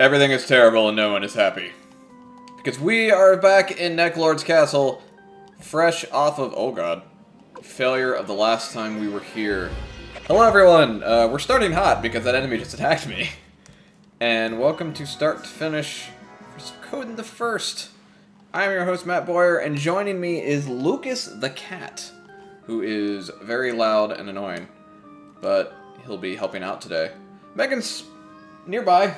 Everything is terrible and no one is happy. Because we are back in Necklord's castle, fresh off of, oh god, failure of the last time we were here. Hello everyone, we're starting hot because that enemy just attacked me. And welcome to Start to Finish for Suikoden the First. I am your host Matt Boyer, and joining me is Lucas the Cat, who is very loud and annoying, but he'll be helping out today. Megan's nearby.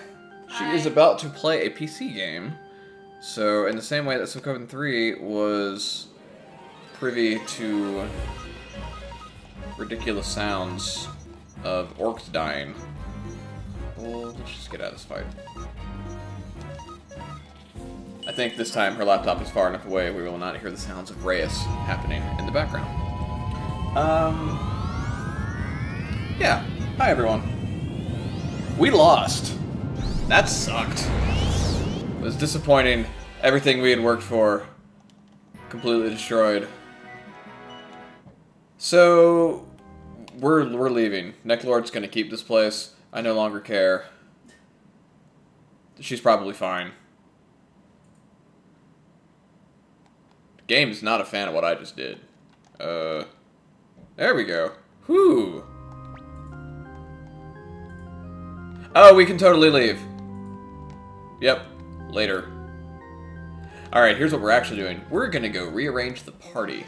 She is about to play a PC game. So, in the same way that Suikoden 3 was privy to ridiculous sounds of orcs dying. Well, let's just get out of this fight. I think this time her laptop is far enough away we will not hear the sounds of Reyes happening in the background. Yeah. Hi, everyone. We lost. That sucked. It was disappointing. Everything we had worked for, completely destroyed. So, we're leaving. Necklord's gonna keep this place. I no longer care. She's probably fine. The game is not a fan of what I just did. There we go. Whew. Oh, we can totally leave. Yep. Later. Alright, here's what we're actually doing. We're gonna go rearrange the party.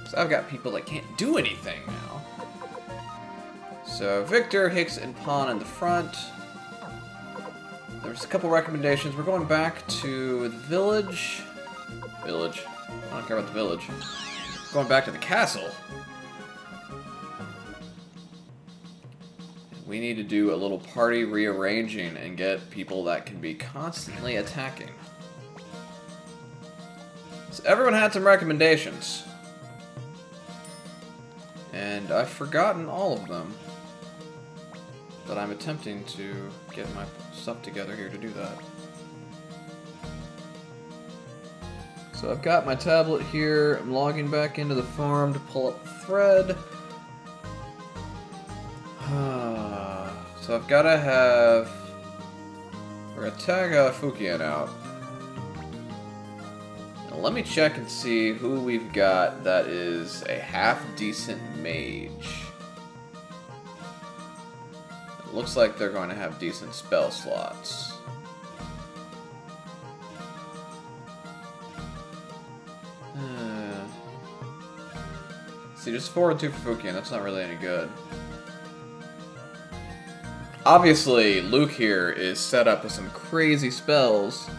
So I've got people that can't do anything now. So Victor, Hicks, and Pawn in the front. There's a couple recommendations. We're going back to the village. Village. I don't care about the village. Going back to the castle. We need to do a little party rearranging and get people that can be constantly attacking. So everyone had some recommendations. And I've forgotten all of them. But I'm attempting to get my stuff together here to do that. So I've got my tablet here. I'm logging back into the farm to pull up the thread. So I've got to have... We're going to tag Fukian out. Now let me check and see who we've got that is a half-decent mage. It looks like they're going to have decent spell slots. See, just 4 and 2 for Fukian. That's not really any good. Obviously, Luke here is set up with some crazy spells,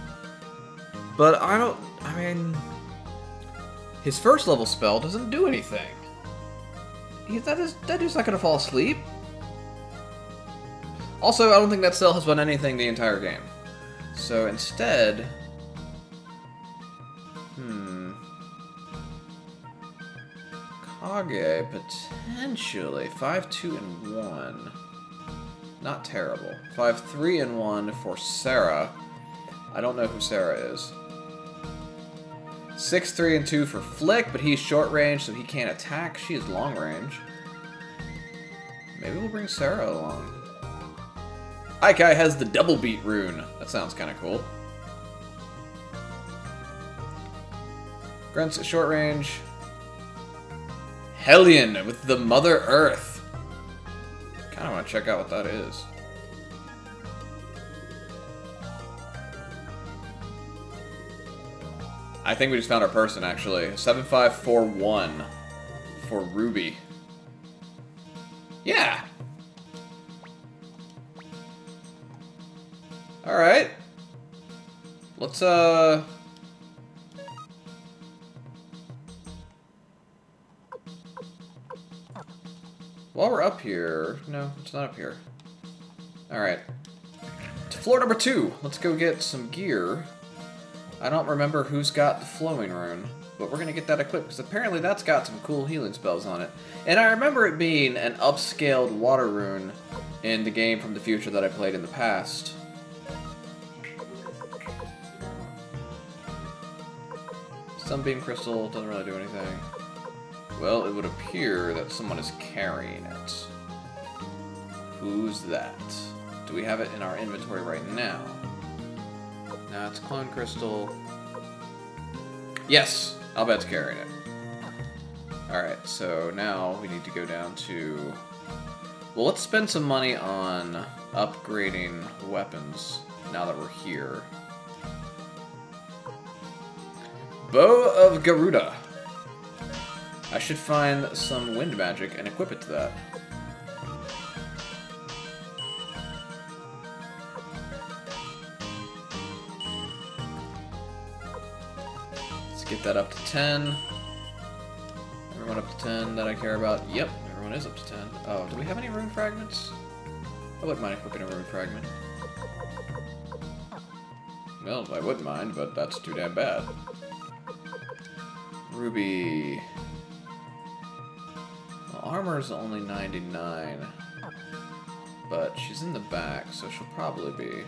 but I mean, his first level spell doesn't do anything. That dude's not gonna fall asleep. Also, I don't think that spell has done anything the entire game. So instead, Kage, potentially, 5, 2, and 1. Not terrible. 5, 3, and 1 for Sarah. I don't know who Sarah is. 6, 3, and 2 for Flick, but he's short range, so he can't attack. She is long range. Maybe we'll bring Sarah along. Aikai has the double beat rune. That sounds kind of cool. Grunt's at short range. Hellion with the Mother Earth. I want to check out what that is. I think we just found our person, actually. 7541 for Ruby. Yeah! Alright. Let's, while we're up here... No, it's not up here. Alright. To floor number 2. Let's go get some gear. I don't remember who's got the flowing rune, but we're going to get that equipped, because apparently that's got some cool healing spells on it. And I remember it being an upscaled water rune in the game from the future that I played in the past. Sunbeam Crystal doesn't really do anything. Well, it would appear that someone is carrying it. Who's that? do we have it in our inventory right now? Now it's clone crystal. Yes, I'll bet's carrying it. Alright, so now we need to go down to... Well, let's spend some money on upgrading weapons now that we're here. Bow of Garuda. I should find some wind magic and equip it to that. Let's get that up to 10. Everyone up to 10 that I care about. Yep, everyone is up to 10. Oh, do we have any rune fragments? I wouldn't mind equipping a rune fragment. Well, I wouldn't mind, but that's too damn bad. Ruby. Well, armor's only 99. But she's in the back, so she'll probably be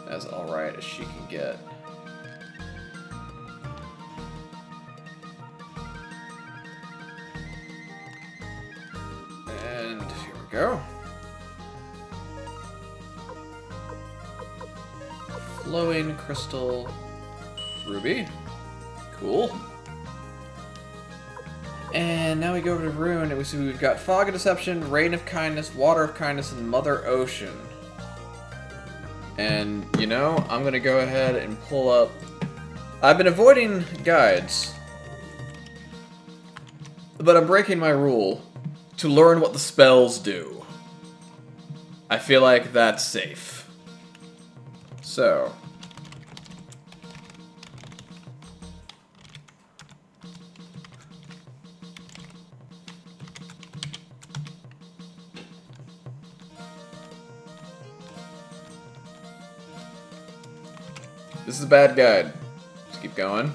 as alright as she can get. And here we go. Flowing crystal ruby. Cool. And now we go over to Rune, and we see we've got Fog of Deception, Rain of Kindness, Water of Kindness, and Mother Ocean. And, you know, I'm going to go ahead and pull up... I've been avoiding guides, but I'm breaking my rule to learn what the spells do. I feel like that's safe. So... This is a bad guide. Let's keep going.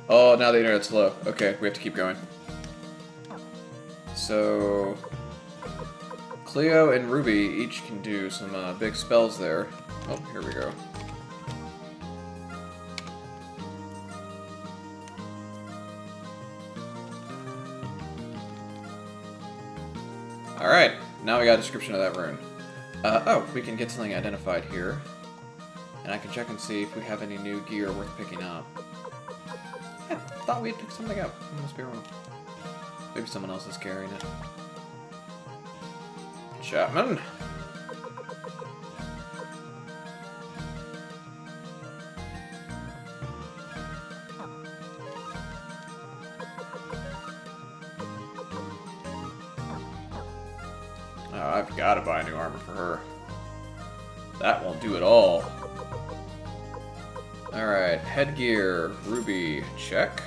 Oh, now the internet's slow. Okay, we have to keep going. So... Cleo and Ruby each can do some big spells there. Oh, here we go. Alright. Now we got a description of that rune. Oh, we can get something identified here. And I can check and see if we have any new gear worth picking up. I thought we had picked something up. I must be wrong. Maybe someone else is carrying it. Chapman? Oh, I've got to buy new armor for her. That won't do it all. Alright, headgear, ruby, check.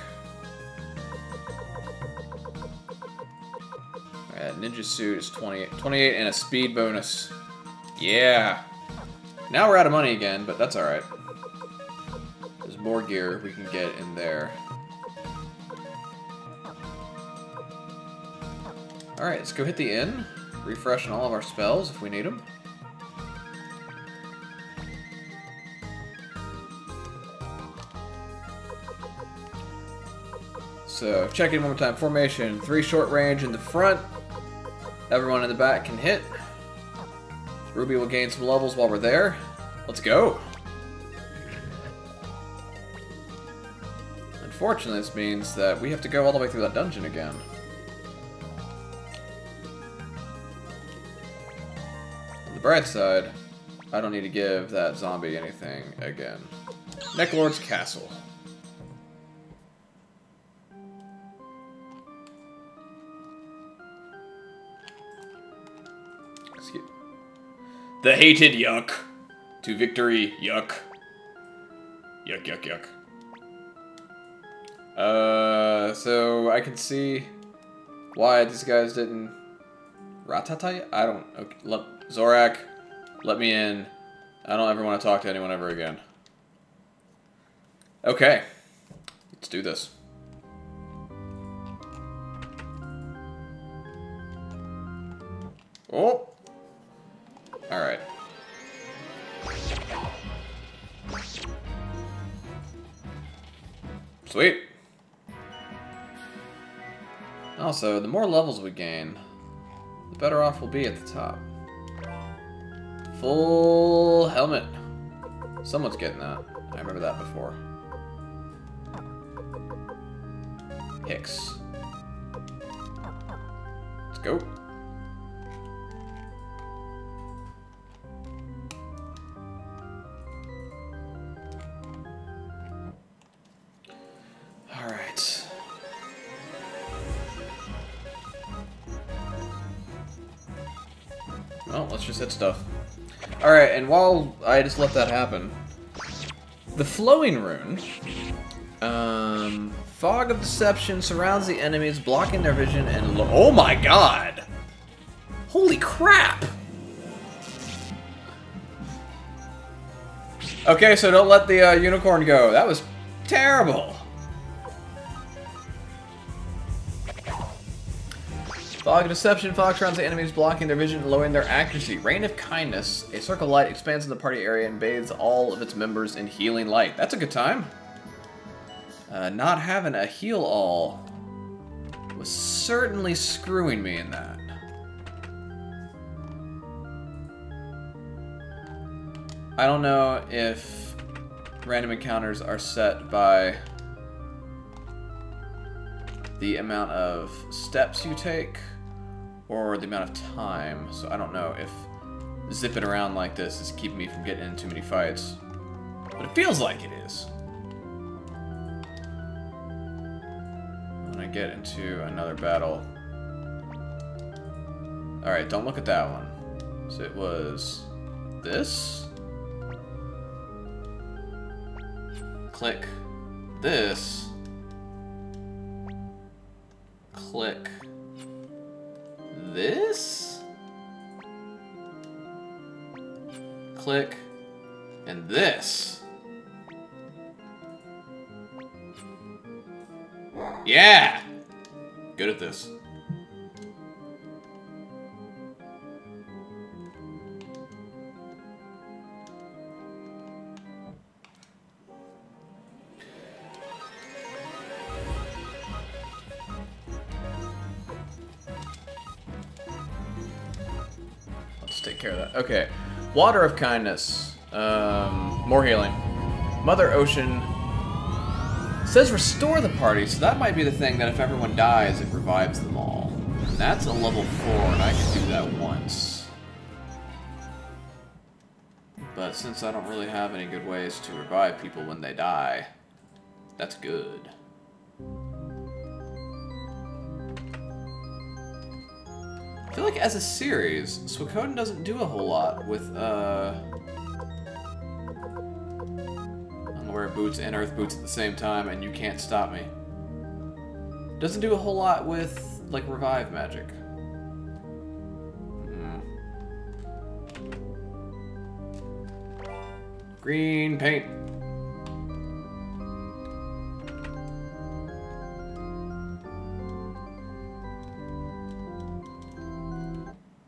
Alright, ninja suit is 28. 28 and a speed bonus. Yeah! Now we're out of money again, but that's alright. There's more gear we can get in there. Alright, let's go hit the inn. Refresh on all of our spells if we need them. So, check in one more time. Formation. 3 short range in the front. Everyone in the back can hit. Ruby will gain some levels while we're there. Let's go. Unfortunately, this means that we have to go all the way through that dungeon again. On the bright side, I don't need to give that zombie anything again. Necklord's Castle. The hated yuck. To victory, yuck. Yuck, yuck, yuck. So I can see why these guys didn't... Ratata? I don't... Okay, Zorak, let me in. I don't ever want to talk to anyone ever again. Okay. Let's do this. Oh! Alright. Sweet. Oh, also, the more levels we gain, the better off we'll be at the top. Full helmet. Someone's getting that. I remember that before. Hicks. Let's go. Alright. Well, let's just hit stuff. Alright, and while I just let that happen, the flowing rune, fog of deception surrounds the enemies, blocking their vision, and oh my god! Holy crap! Okay, so don't let the unicorn go. That was terrible. Fog of deception, fog surrounds the enemies, blocking their vision and lowering their accuracy. Rain of kindness, a circle of light expands in the party area and bathes all of its members in healing light. That's a good time. Not having a heal all was certainly screwing me in that. I don't know if random encounters are set by the amount of steps you take or the amount of time, so I don't know if zipping around like this is keeping me from getting in too many fights, but it feels like it is. When I get into another battle. Alright, don't look at that one. So it was this. Click this. Click this. Click and this. Yeah! Good at this. Let's take care of that. Okay. Water of kindness. More healing. Mother Ocean says restore the party, so that might be the thing that if everyone dies, it revives them all. And that's a level 4, and I can do that once. But since I don't really have any good ways to revive people when they die, that's good. I feel like as a series, Suikoden doesn't do a whole lot with, wear boots and earth boots at the same time and you can't stop me. Doesn't do a whole lot with, like, revive magic. Green paint.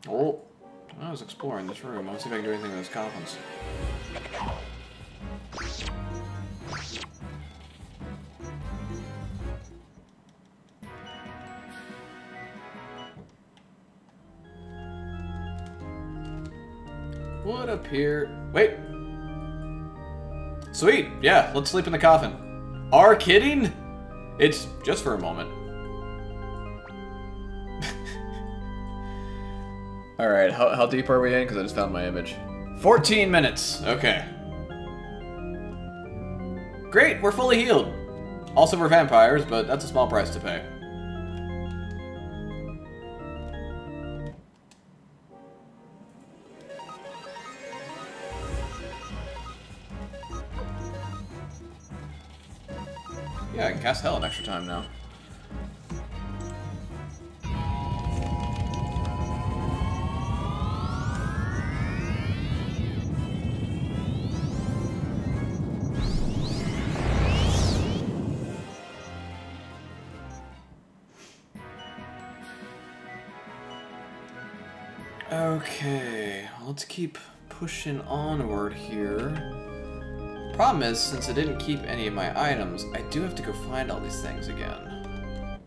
Oh, I was exploring this room. I want to see if I can do anything with those coffins. What up here? Wait. Sweet. Yeah, let's sleep in the coffin. Are kidding? It's just for a moment. Alright, how deep are we in? Because I just found my image. 14 minutes. Okay. Great, we're fully healed. Also, we're vampires, but that's a small price to pay. Yeah, I can cast Hell in extra time now. Okay, let's keep pushing onward here. Problem is, since I didn't keep any of my items, I do have to go find all these things again.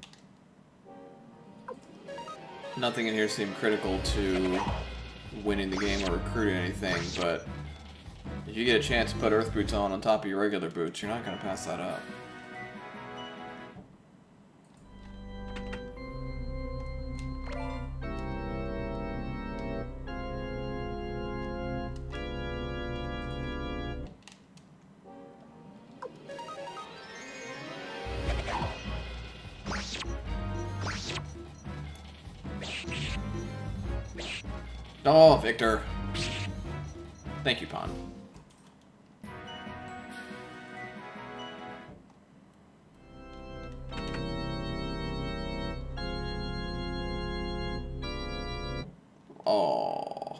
Nothing in here seemed critical to winning the game or recruiting anything, but if you get a chance to put Earth Boots on top of your regular boots, you're not going to pass that up. Oh, Victor. Thank you, Pawn. Oh.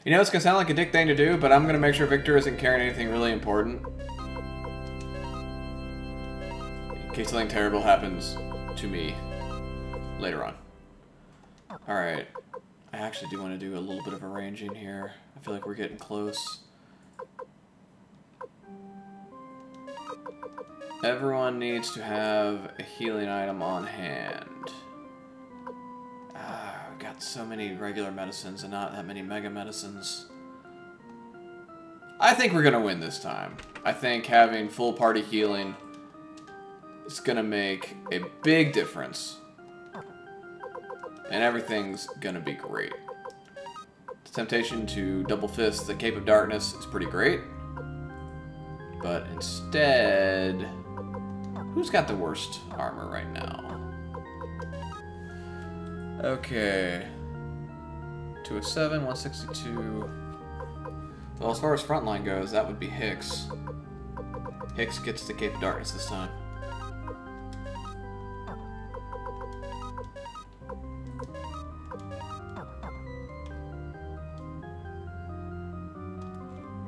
You know, it's gonna sound like a dick thing to do, but I'm gonna make sure Victor isn't carrying anything really important. In case something terrible happens to me later on. Alright. I actually do want to do a little bit of arranging here. I feel like we're getting close. Everyone needs to have a healing item on hand. I've got so many regular medicines and not that many mega medicines. I think we're going to win this time. I think having full party healing is going to make a big difference. And everything's going to be great. The temptation to double fist the Cape of Darkness is pretty great. But instead, who's got the worst armor right now? Okay. 207, 162. Well, as far as frontline goes, that would be Hicks. Hicks gets the Cape of Darkness this time.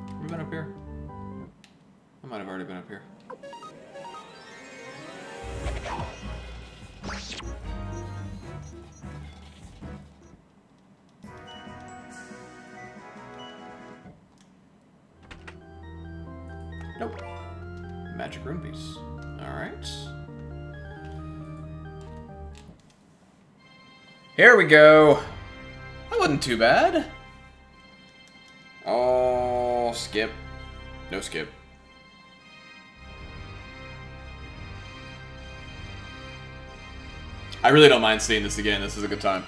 Have we been up here? I might have already been up here. Nope. Magic rune piece. Alright. Here we go. That wasn't too bad. Oh, skip. No skip. I really don't mind seeing this again. This is a good time.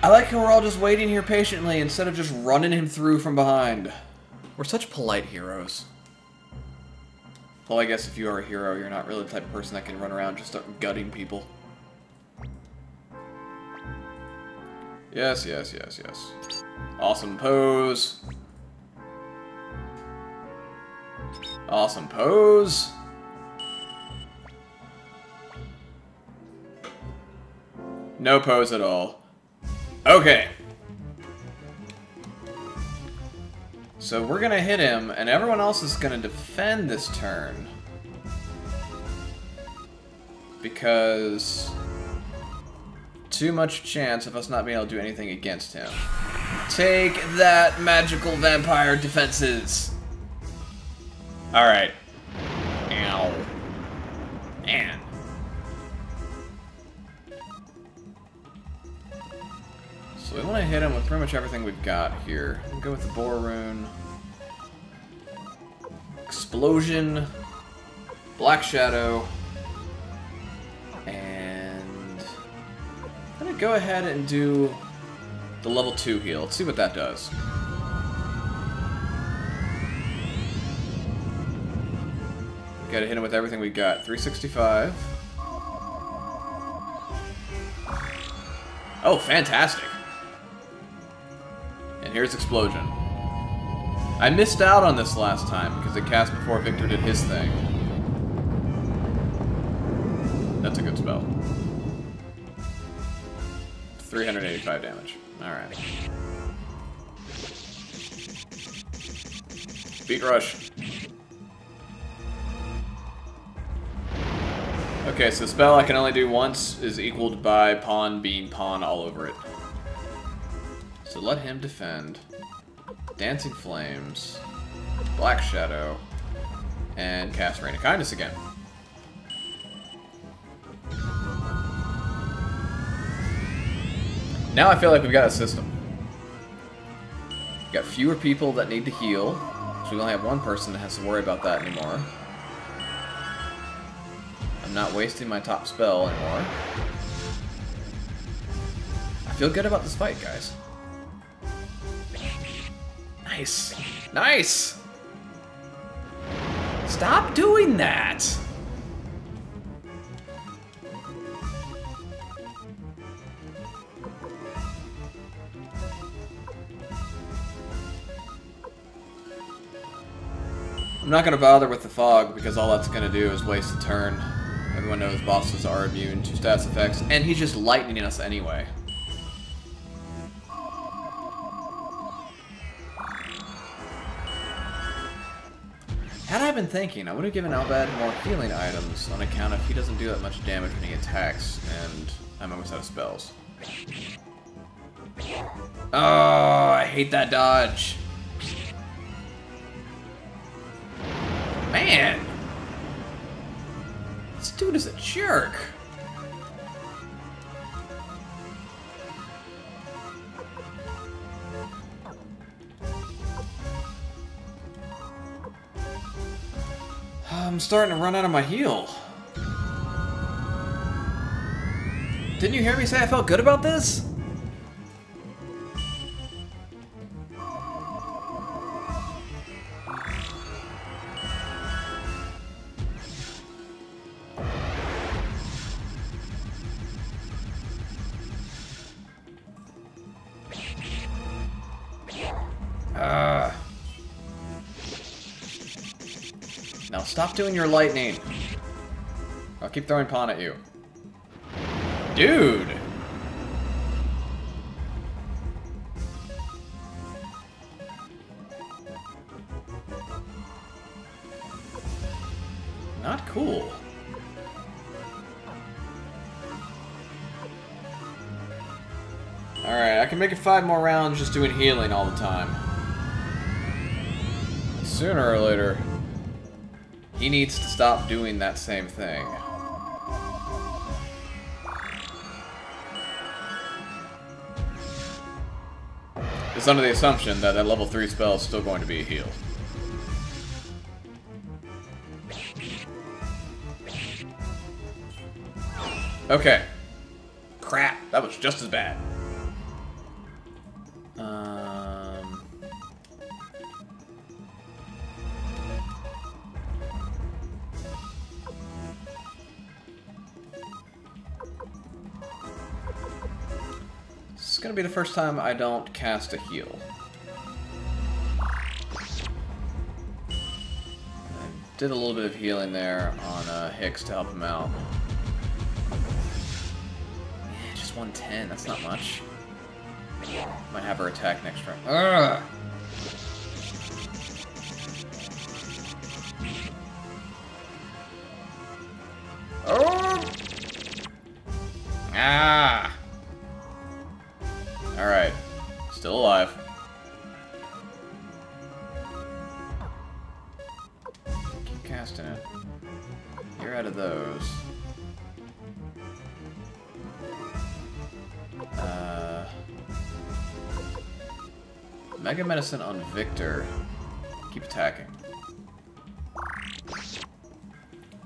I like how we're all just waiting here patiently instead of just running him through from behind. We're such polite heroes. Well, I guess if you are a hero, you're not really the type of person that can run around just start gutting people. Yes, yes, yes, yes. Awesome pose. Awesome pose. No pose at all. Okay. So we're gonna hit him, and everyone else is gonna defend this turn. Because too much chance of us not being able to do anything against him. Take that, magical vampire defenses! Alright. Ow. Man. So we want to hit him with pretty much everything we've got here. We'll go with the Boar Rune. Explosion. Black Shadow. And I'm going to go ahead and do the level 2 heal. Let's see what that does. We got to hit him with everything we got. 365. Oh, fantastic. And here's Explosion. I missed out on this last time because it cast before Victor did his thing. That's a good spell. 385 damage. Alright. Beat rush. Okay, so spell I can only do once is equaled by pawn being pawn all over it. So let him defend. Dancing Flames. Black Shadow. And cast Rain of Kindness again. Now I feel like we've got a system. We've got fewer people that need to heal, so we only have one person that has to worry about that anymore. I'm not wasting my top spell anymore. I feel good about this fight, guys. Nice. Nice! Stop doing that! I'm not going to bother with the fog because all that's going to do is waste a turn. Everyone knows bosses are immune to stats effects, and he's just lightning us anyway. Had I been thinking, I would have given Albad more healing items on account of he doesn't do that much damage when he attacks, and I'm almost out of spells. Oh, I hate that dodge. Man! This dude is a jerk. I'm starting to run out of my heal. Didn't you hear me say I felt good about this? Now stop doing your lightning. I'll keep throwing pawn at you. Dude! Not cool. Alright, I can make it 5 more rounds just doing healing all the time. Sooner or later, he needs to stop doing that same thing. It's under the assumption that that level 3 spell is still going to be a heal. Okay. Crap, that was just as bad. This is gonna be the first time I don't cast a heal. I did a little bit of healing there on Hicks to help him out. Yeah, just 110, that's not much. Might have her attack next round. Ugh! Oh! Ah! Alright. Still alive. Keep casting it. You're out of those. Mega Medicine on Victor. Keep attacking.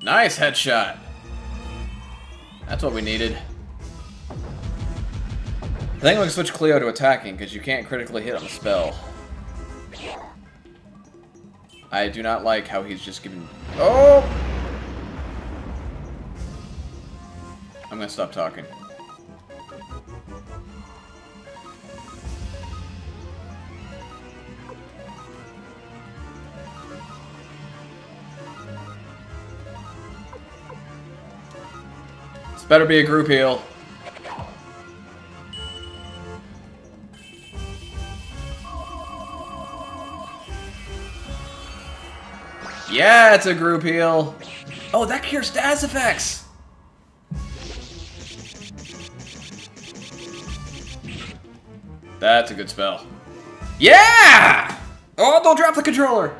Nice headshot! That's what we needed. I think we can switch Cleo to attacking, because you can't critically hit on a spell. I do not like how he's just giving... Oh! I'm gonna stop talking. This better be a group heal. Yeah, it's a group heal. Oh, that cures status effects. That's a good spell. Yeah! Oh, don't drop the controller.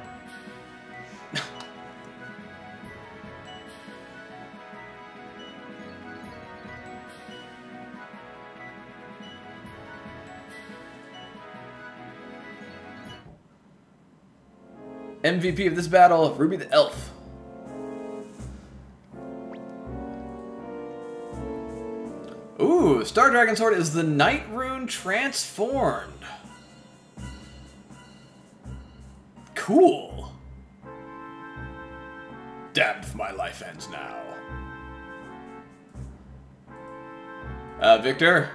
MVP of this battle, Ruby the Elf. Ooh, Star Dragon Sword is the Night Rune transformed. Cool. Damn, my life ends now. Victor?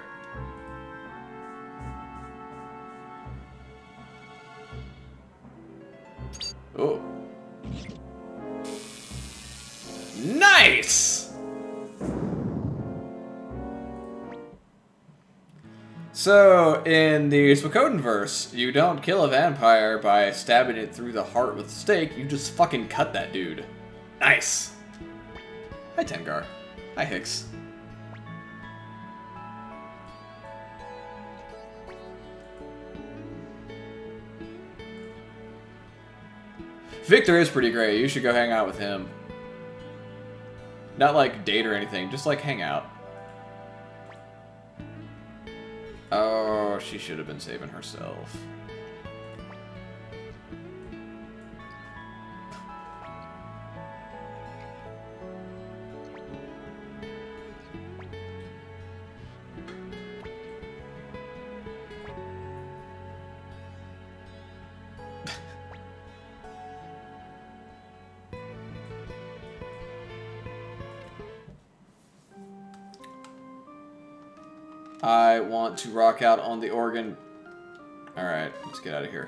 Oh. Nice! So, in the Suikoden verse, you don't kill a vampire by stabbing it through the heart with a stake, you just fucking cut that dude. Nice! Hi, Tengar. Hi, Hicks. Victor is pretty great. You should go hang out with him. Not like date or anything, just like hang out. Oh, she should have been saving herself. I want to rock out on the organ. Alright, let's get out of here.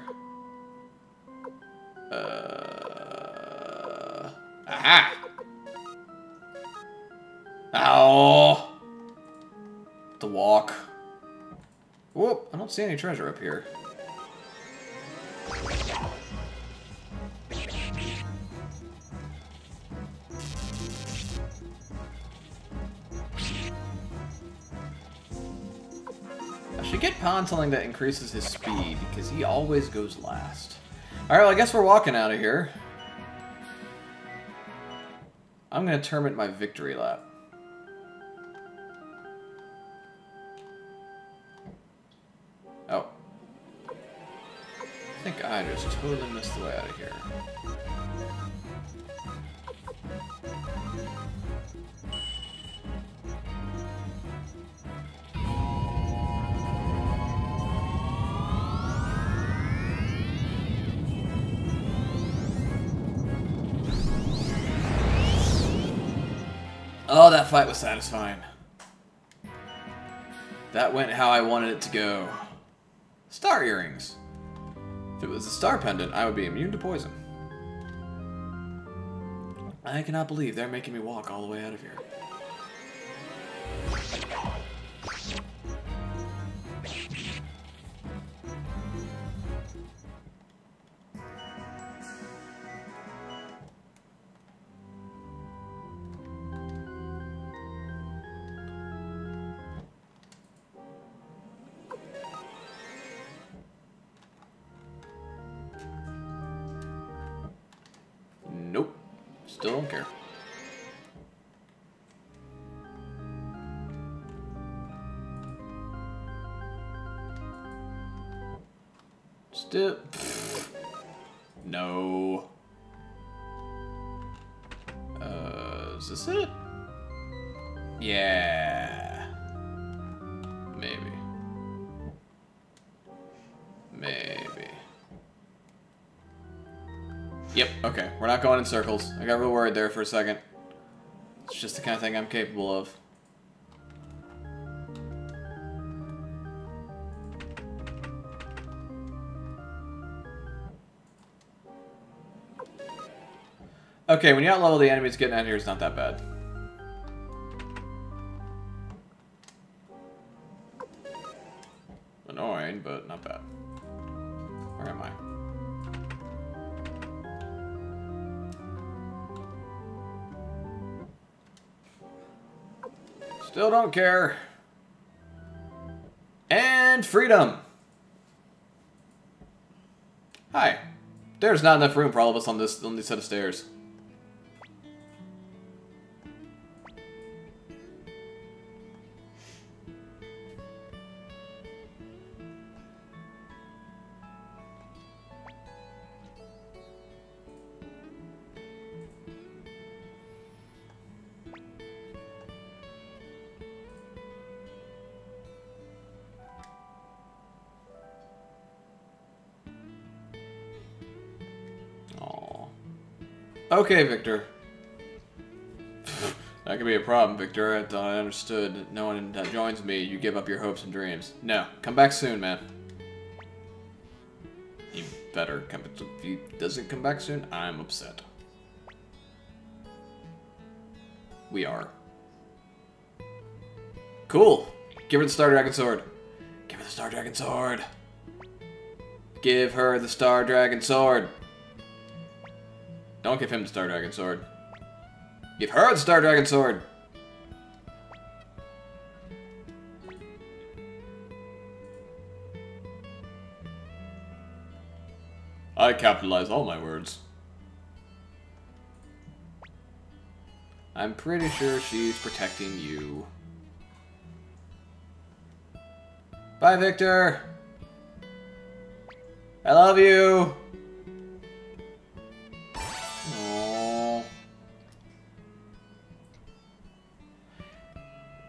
Aha! Ow! The walk. Whoop, I don't see any treasure up here. Should get Pon something that increases his speed, because he always goes last. Alright, well, I guess we're walking out of here. I'm going to term it my victory lap. Oh. I think I just totally missed the way out of here. Oh, that fight was satisfying. That went how I wanted it to go. Star earrings. If it was a star pendant, I would be immune to poison. I cannot believe they're making me walk all the way out of here. Nope. Still don't care. Still... No. Is this it? Yeah. Maybe. Maybe. Yep, okay. We're not going in circles. I got real worried there for a second. It's just the kind of thing I'm capable of. Okay, when you outlevel the enemies, getting out of here is not that bad. Annoying, but not bad. Where am I? Still don't care. And freedom. Hi. There's not enough room for all of us on this set of stairs. Okay, Victor. That could be a problem, Victor. I thought I understood. No one that joins me, you give up your hopes and dreams. No, come back soon, man. He better come. If he doesn't come back soon, I'm upset. We are. Cool. Give her the Star Dragon Sword. Give her the Star Dragon Sword. Give her the Star Dragon Sword. Don't give him the Star Dragon Sword. Give her the Star Dragon Sword! I capitalize all my words. I'm pretty sure she's protecting you. Bye, Victor! I love you!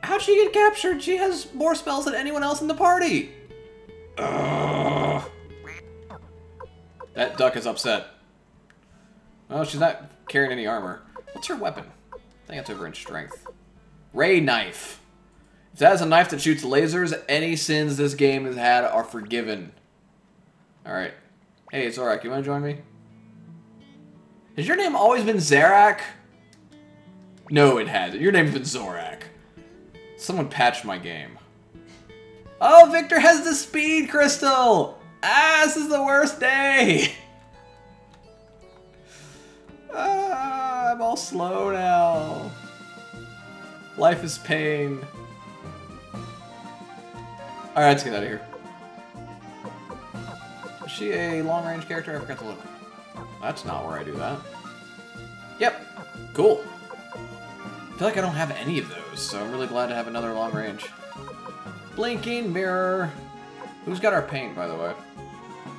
How'd she get captured? She has more spells than anyone else in the party! Ugh. That duck is upset. Well, she's not carrying any armor. What's her weapon? I think it's over in strength. Ray knife. If that is a knife that shoots lasers, any sins this game has had are forgiven. Alright. Hey, Zorak, you wanna join me? Has your name always been Zarak? No, it hasn't. Your name's been Zorak. Someone patched my game. Oh, Victor has the speed crystal! Ah, this is the worst day! Ah, I'm all slow now. Life is pain. Alright, let's get out of here. Is she a long-range character? I forgot to look. That's not where I do that. Yep. Cool. I feel like I don't have any of those, so I'm really glad to have another long range. Blinking mirror. Who's got our paint, by the way?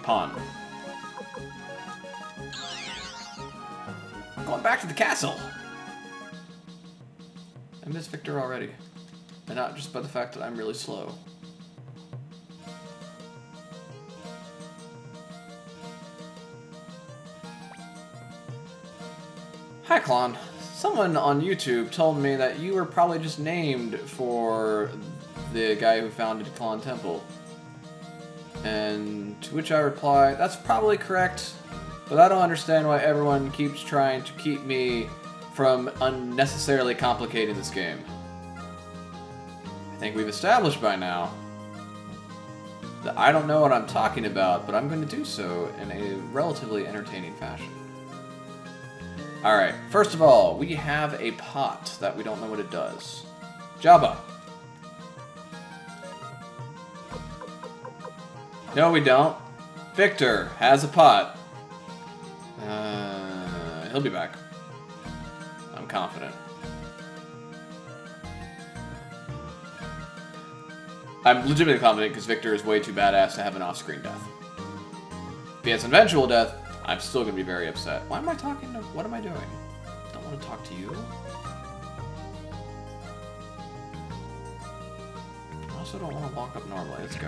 Pawn. I'm going back to the castle. I miss Victor already. And not just by the fact that I'm really slow. Hi, Klon. Someone on YouTube told me that you were probably just named for the guy who founded Klon Temple. And to which I reply, that's probably correct, but I don't understand why everyone keeps trying to keep me from unnecessarily complicating this game. I think we've established by now that I don't know what I'm talking about, but I'm going to do so in a relatively entertaining fashion. Alright, first of all, we have a pot that we don't know what it does. Jabba. No, we don't. Victor has a pot. He'll be back. I'm confident. I'm legitimately confident because Victor is way too badass to have an off-screen death. If he has an eventual death, I'm still going to be very upset. Why am I talking to... What am I doing? I don't want to talk to you. I also don't want to walk up normally. Let's go.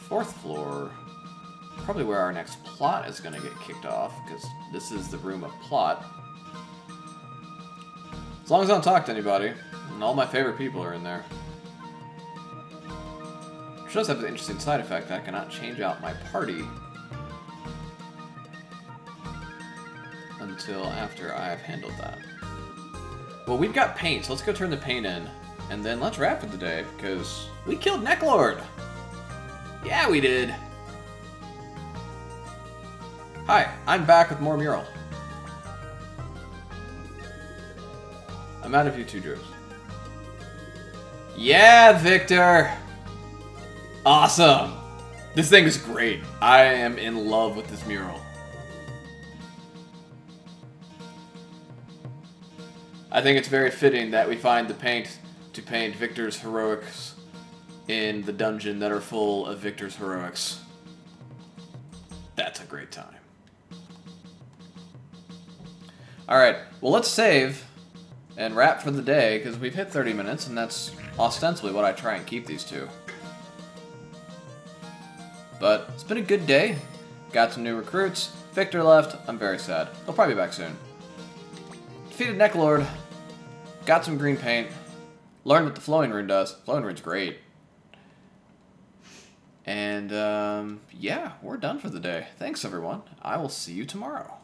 4th floor. Probably where our next plot is going to get kicked off, because this is the room of plot. As long as I don't talk to anybody, and all my favorite people are in there. Which does have an interesting side effect that I cannot change out my party until after I have handled that. Well, we've got paint, so let's go turn the paint in, and then let's wrap for the day, because we killed Necklord! Yeah, we did! Hi, I'm back with more mural. I'm out of you too, Drews. Yeah, Victor! Awesome! This thing is great. I am in love with this mural. I think it's very fitting that we find the paint to paint Victor's heroics in the dungeon that are full of Victor's heroics. That's a great time. Alright, well let's save and wrap for the day, because we've hit 30 minutes, and that's ostensibly what I try and keep these to. But it's been a good day. Got some new recruits. Victor left. I'm very sad. He'll probably be back soon. Defeated Necklord. Got some green paint. Learned what the flowing rune does. Flowing rune's great. And, yeah, we're done for the day. Thanks, everyone. I will see you tomorrow.